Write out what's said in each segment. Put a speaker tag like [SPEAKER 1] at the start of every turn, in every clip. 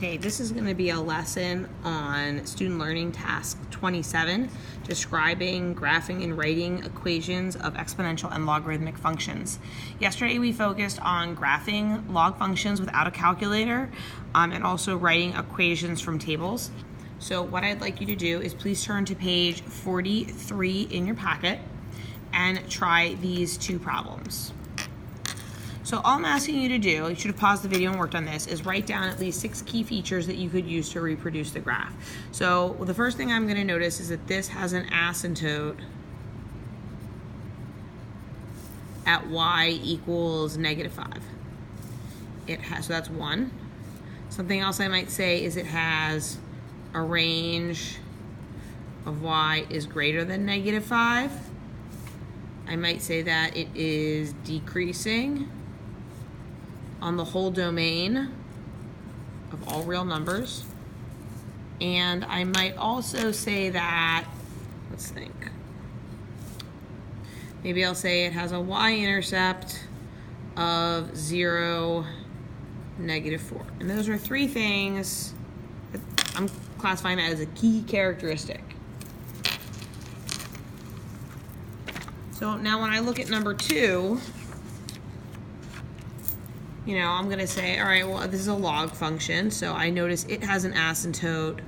[SPEAKER 1] Okay, this is going to be a lesson on student learning task 27, describing, graphing, and writing equations of exponential and logarithmic functions. Yesterday we focused on graphing log functions without a calculator and also writing equations from tables. So what I'd like you to do is please turn to page 43 in your packet and try these two problems. So all I'm asking you to do, you should have paused the video and worked on this, is write down at least 6 key features that you could use to reproduce the graph. So the first thing I'm going to notice is that this has an asymptote at y equals -5. It has, so that's 1. Something else I might say is it has a range of y is greater than -5. I might say that it is decreasing on the whole domain of all real numbers. And I might also say that, let's think, maybe I'll say it has a y-intercept of 0, -4. And those are 3 things that I'm classifying that as a key characteristic. So now when I look at number 2, you know, I'm going to say, all right, well, this is a log function, so I notice it has an asymptote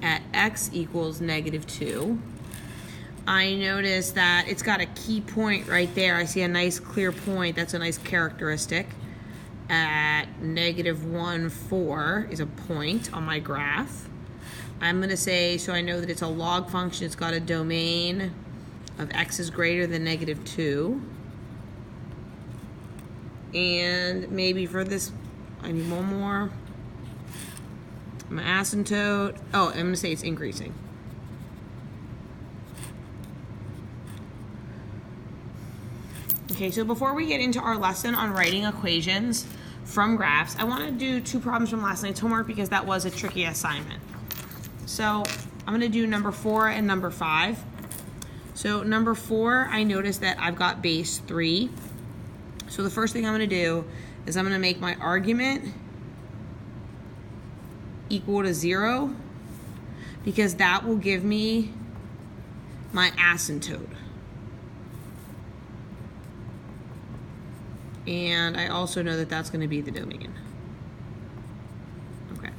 [SPEAKER 1] at x equals -2. I notice that it's got a key point right there. I see a nice clear point. That's a nice characteristic. At -1, 4 is a point on my graph. I'm going to say, so I know that it's a log function. It's got a domain of x is greater than -2. And maybe for this, I need one more. My asymptote, oh, I'm going to say it's increasing. Okay, so before we get into our lesson on writing equations from graphs, I want to do 2 problems from last night's homework because that was a tricky assignment. So I'm going to do number 4 and number 5. So number 4, I notice that I've got base 3. So the first thing I'm going to do is I'm going to make my argument equal to 0 because that will give me my asymptote. And I also know that that's going to be the domain. Okay.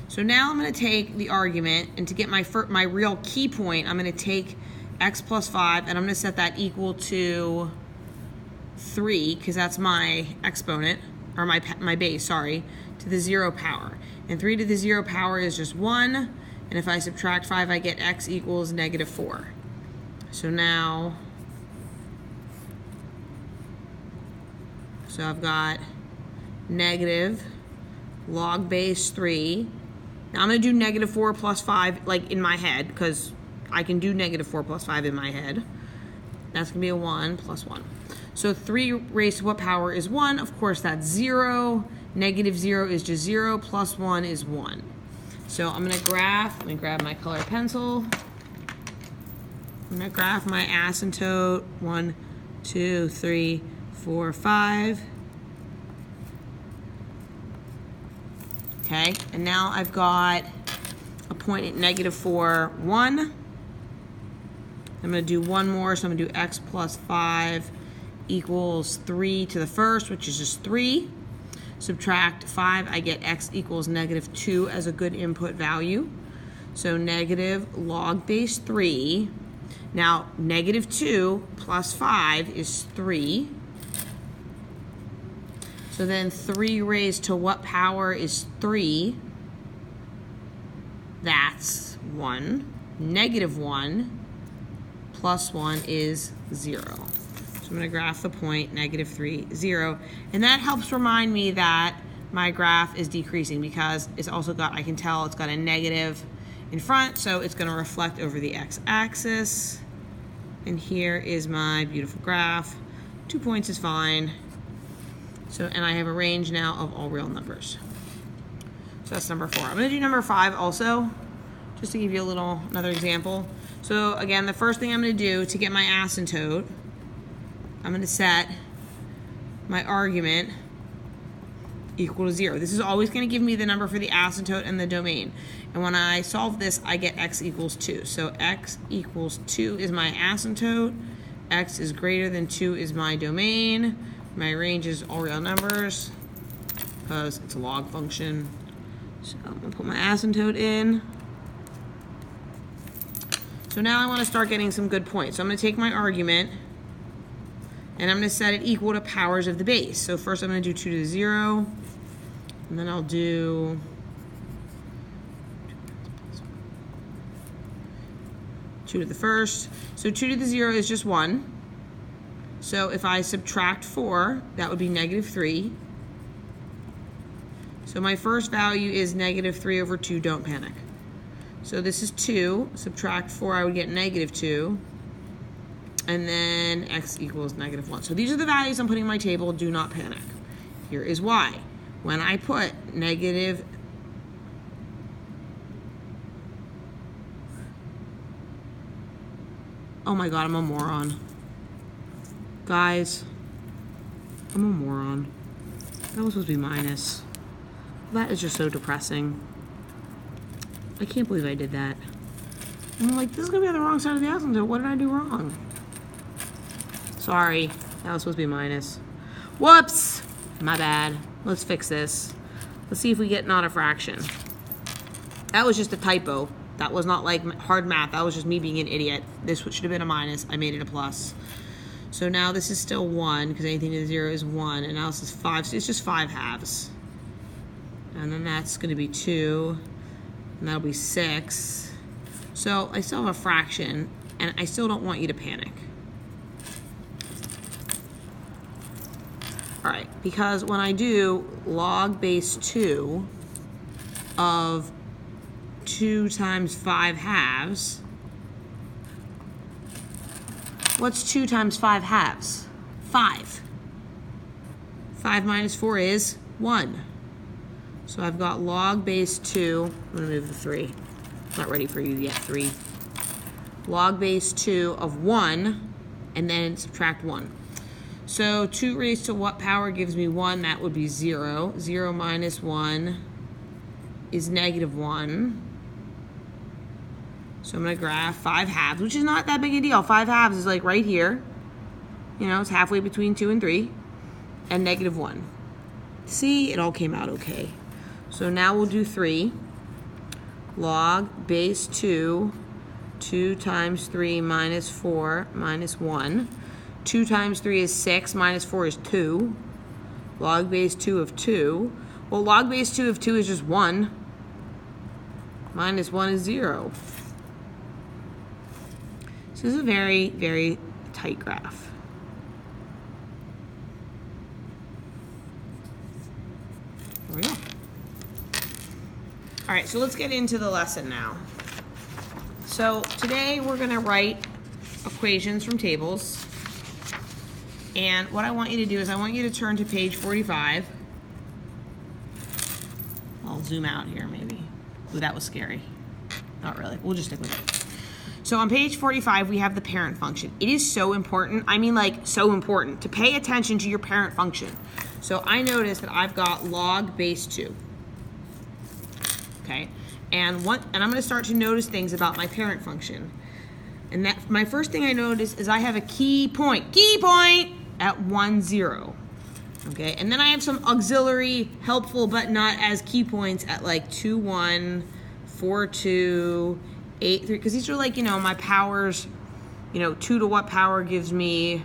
[SPEAKER 1] So now I'm going to take the argument, and to get my real key point, I'm going to take x plus 5, and I'm going to set that equal to 3, because that's my exponent, or my base, sorry, to the 0 power. And 3 to the 0 power is just 1, and if I subtract 5, I get x equals -4. So now, so I've got negative log base 3. Now I'm going to do -4 plus 5 like in my head because I can do -4 plus 5 in my head. That's going to be a 1 plus 1. So 3 raised to what power is 1? Of course, that's 0. -0 is just 0 plus 1 is 1. So I'm going to graph. Let me grab my colored pencil. I'm going to graph my asymptote. 1, 2, 3, 4, 5. Okay, and now I've got a point at -4, 1. I'm going to do one more, so I'm going to do x plus 5 equals 3 to the first, which is just 3. Subtract 5, I get x equals -2 as a good input value. So negative log base 3. Now, -2 plus 5 is 3. So then 3 raised to what power is 3? That's 1. -1 plus 1 is 0. So I'm going to graph the point, -3, 0. And that helps remind me that my graph is decreasing because it's also got, I can tell it's got a negative in front, so it's going to reflect over the x-axis. And here is my beautiful graph. 2 points is fine. So, and I have a range now of all real numbers. So that's number 4. I'm going to do number 5 also, just to give you another example. So again, the first thing I'm going to do to get my asymptote, I'm going to set my argument equal to 0. This is always going to give me the number for the asymptote and the domain. And when I solve this, I get x equals 2. So x equals 2 is my asymptote. X is greater than 2 is my domain. My range is all real numbers because it's a log function. So I'm going to put my asymptote in. So now I want to start getting some good points. So I'm going to take my argument and I'm going to set it equal to powers of the base. So first I'm going to do 2 to the 0, and then I'll do 2 to the first. So 2 to the 0 is just 1. So if I subtract 4, that would be -3. So my first value is -3 over 2, don't panic. So this is 2, subtract 4, I would get -2. And then x equals -1. So these are the values I'm putting in my table, do not panic. Here is why. When I put negative, oh my God, I'm a moron. Guys, I'm a moron. That was supposed to be minus. That is just so depressing. I can't believe I did that. I'm like, this is gonna be on the wrong side of the asymptote. What did I do wrong? Sorry, that was supposed to be minus. Whoops, my bad. Let's fix this. Let's see if we get not a fraction. That was just a typo. That was not like hard math. That was just me being an idiot. This should have been a minus. I made it a plus. So now this is still 1 because anything to the 0 is 1, and now this is 5. So it's just 5 halves. And then that's going to be 2, and that'll be 6. So I still have a fraction, and I still don't want you to panic. All right, because when I do log base 2 of 2 times 5 halves, what's 2 times 5 halves? 5. 5 minus 4 is 1. So I've got log base 2. I'm going to move the 3. Not ready for you yet, 3. Log base 2 of 1, and then subtract 1. So 2 raised to what power gives me 1? That would be 0. 0 minus 1 is -1. So I'm going to graph 5 halves, which is not that big a deal. 5 halves is like right here. You know, it's halfway between 2 and 3. And -1. See, it all came out okay. So now we'll do 3. Log base 2, 2 times 3 minus 4 minus 1. 2 times 3 is 6, minus 4 is 2. Log base 2 of 2. Well, log base 2 of 2 is just 1. Minus 1 is 0. So this is a very, very tight graph. There we go. All right, so let's get into the lesson now. So today we're going to write equations from tables. And what I want you to do is I want you to turn to page 45. I'll zoom out here maybe. Ooh, that was scary. Not really. We'll just stick with it. So on page 45, we have the parent function. It is so important, I mean like so important, to pay attention to your parent function. So I notice that I've got log base 2. Okay, and I'm going to start to notice things about my parent function. And that my first thing I notice is I have a key point at 1, 0. Okay, and then I have some auxiliary, helpful but not as key points at like 2, 1, 4, 2, 8, 3, because these are like, you know, my powers. You know, 2 to what power gives me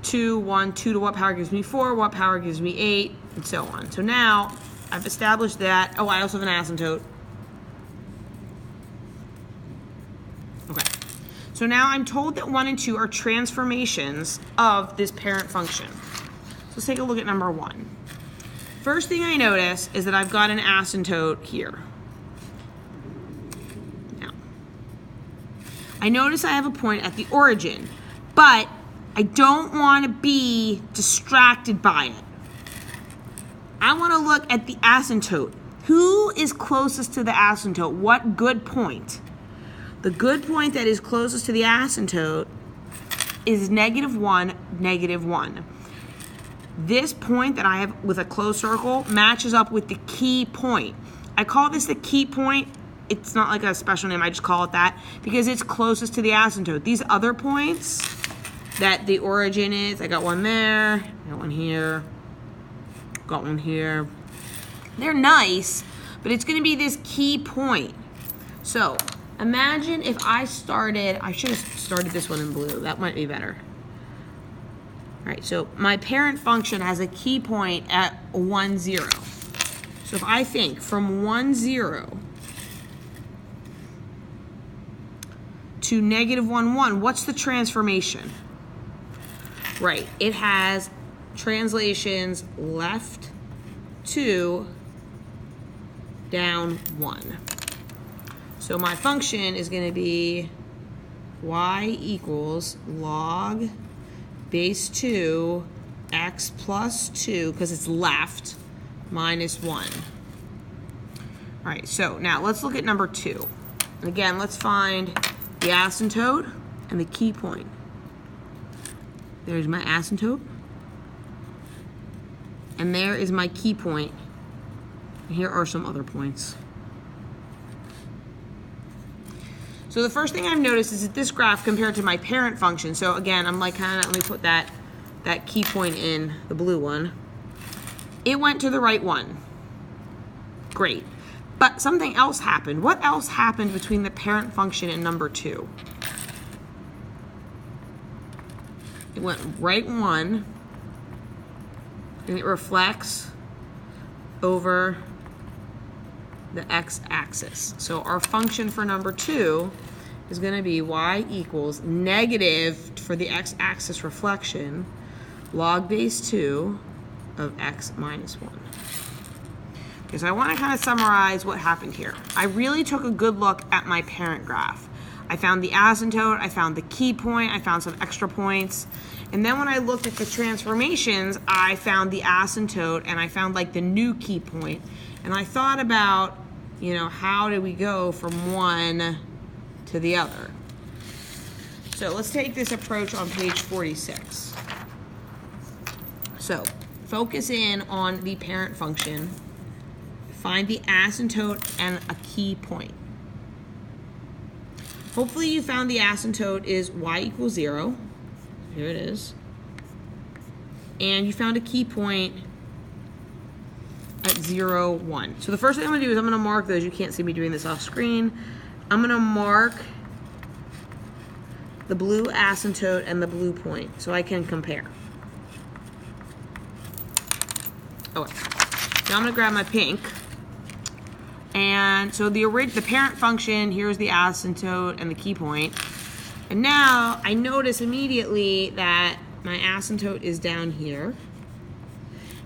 [SPEAKER 1] 2, 1, 2 to what power gives me 4, what power gives me 8, and so on. So now I've established that. Oh, I also have an asymptote. Okay. So now I'm told that 1 and 2 are transformations of this parent function. So let's take a look at number 1. First thing I notice is that I've got an asymptote here. Now, I notice I have a point at the origin, but I don't want to be distracted by it. I want to look at the asymptote. Who is closest to the asymptote? What good point? The good point that is closest to the asymptote is -1, -1. this point that I have with a closed circle matches up with the key point. I call this the key point. It's not like a special name, I just call it that because it's closest to the asymptote. These other points that the origin is, I got one there, got one here, got one here. They're nice, but it's gonna be this key point. So imagine if I should have started this one in blue, that might be better. All right, so my parent function has a key point at 1, 0. So if I think from 1, 0 to negative 1, 1, what's the transformation? Right, it has translations left 2, down 1. So my function is going to be y equals log base 2 x plus 2, because it's left, minus 1. All right, so now let's look at number 2. And again, let's find the asymptote and the key point. There's my asymptote. And there is my key point. And here are some other points. So the first thing I've noticed is that this graph compared to my parent function, so again, I'm like let me put that key point in, the blue one. It went to the right one. Great. But something else happened. What else happened between the parent function and number 2? It went right 1, and it reflects over the x-axis. So our function for number 2 is going to be y equals negative for the x-axis reflection log base 2 of x minus 1. Okay, so I want to kind of summarize what happened here. I really took a good look at my parent graph. I found the asymptote, I found the key point, I found some extra points, and then when I looked at the transformations, I found the asymptote and I found like the new key point, and I thought about, how did we go from one to the other? So let's take this approach on page 46. So focus in on the parent function, find the asymptote and a key point. Hopefully you found the asymptote is y equals 0. Here it is. And you found a key point at 0, 1. So the first thing I'm going to do is I'm going to mark those. You can't see me doing this off screen. I'm going to mark the blue asymptote and the blue point so I can compare. Okay. Now I'm going to grab my pink. And so the parent function, here's the asymptote and the key point. And now I notice immediately that my asymptote is down here.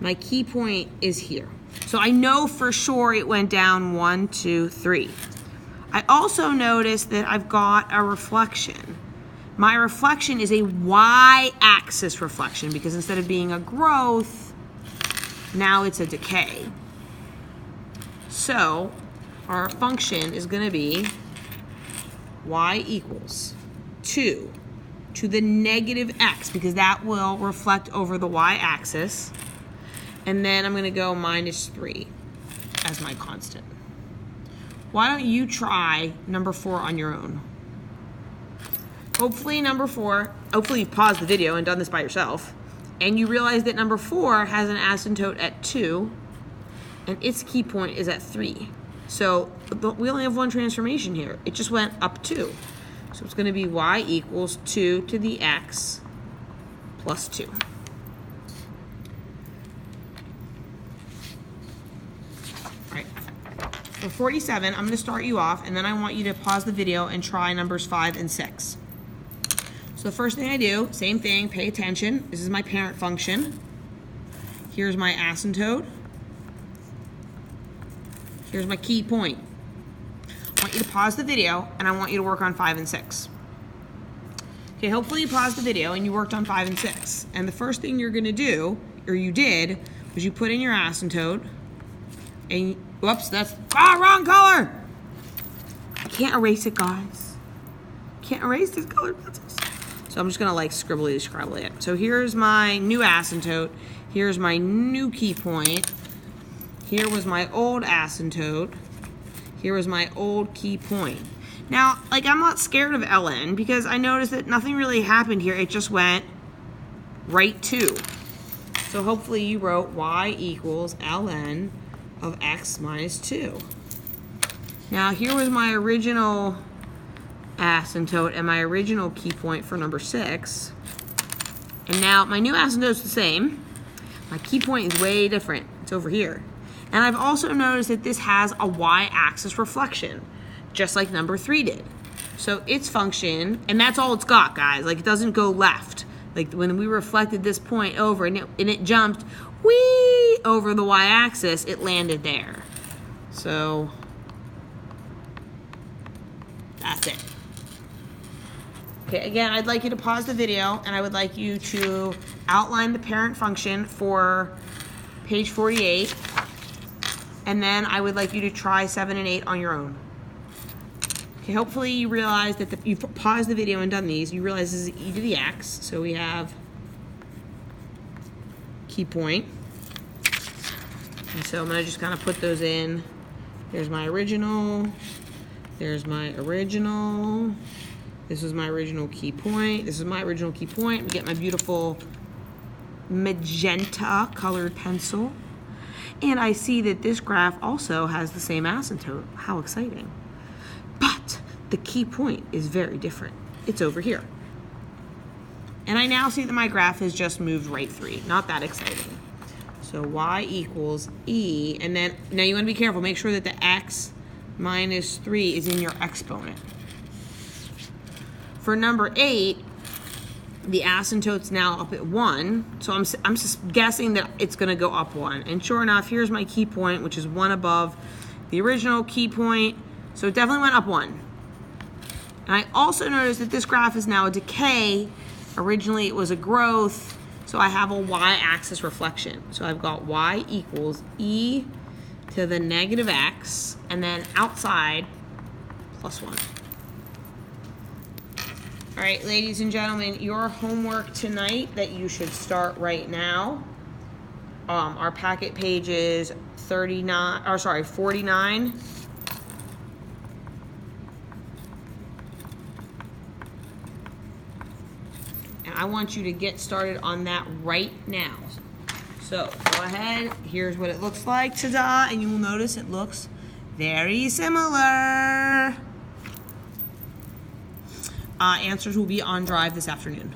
[SPEAKER 1] My key point is here. So I know for sure it went down 1, 2, 3. I also notice that I've got a reflection. My reflection is a y-axis reflection because instead of being a growth, now it's a decay. So our function is going to be y equals 2 to the negative x, because that will reflect over the y-axis. And then I'm going to go minus 3 as my constant. Why don't you try number 4 on your own? Hopefully you've paused the video and done this by yourself, and you realize that number 4 has an asymptote at 2, and its key point is at 3. So we only have one transformation here. It just went up 2. So it's going to be y equals 2 to the x plus 2. For 47, I'm going to start you off, and then I want you to pause the video and try numbers 5 and 6. So the first thing I do, same thing, pay attention. This is my parent function. Here's my asymptote. Here's my key point. I want you to pause the video, and I want you to work on 5 and 6. Okay, hopefully you paused the video and you worked on 5 and 6. And the first thing you're going to do, or you did, was you put in your asymptote, and whoops, that's wrong color. I can't erase it, guys. Can't erase these colored pencils. So I'm just gonna like scribbly scrabbly it. So here's my new asymptote. Here's my new key point. Here was my old asymptote. Here was my old key point. Now, like, I'm not scared of ln because I noticed that nothing really happened here. It just went right to. So hopefully you wrote y equals ln of x minus 2. Now, here was my original asymptote and my original key point for number 6. And now my new asymptote's the same. My key point is way different. It's over here. And I've also noticed that this has a y-axis reflection, just like number 3 did. So its function, and that's all it's got, guys. Like, it doesn't go left. Like, when we reflected this point over and it jumped whee over the y-axis, it landed there. So that's it. Okay, again, I'd like you to pause the video and I would like you to outline the parent function for page 48. And then I would like you to try 7 and 8 on your own. Okay, hopefully you realize that you've paused the video and done these. You realize this is e to the x. So we have key point. And so I'm going to just kind of put those in. There's my original. There's my original. This was my original key point. This is my original key point. We get my beautiful magenta colored pencil. And I see that this graph also has the same asymptote. How exciting. But the key point is very different. It's over here. And I now see that my graph has just moved right 3. Not that exciting. So y equals e. And then, now you want to be careful. Make sure that the x minus 3 is in your exponent. For number 8, the asymptote's now up at 1, so I'm just guessing that it's going to go up 1. And sure enough, here's my key point, which is 1 above the original key point, so it definitely went up 1. And I also noticed that this graph is now a decay. Originally, it was a growth, so I have a y-axis reflection. So I've got y equals e to the negative x, and then outside, plus 1. All right, ladies and gentlemen, your homework tonight that you should start right now. Our packet page is 49. And I want you to get started on that right now. So go ahead, here's what it looks like, ta-da, and you will notice it looks very similar. Answers will be on Drive this afternoon.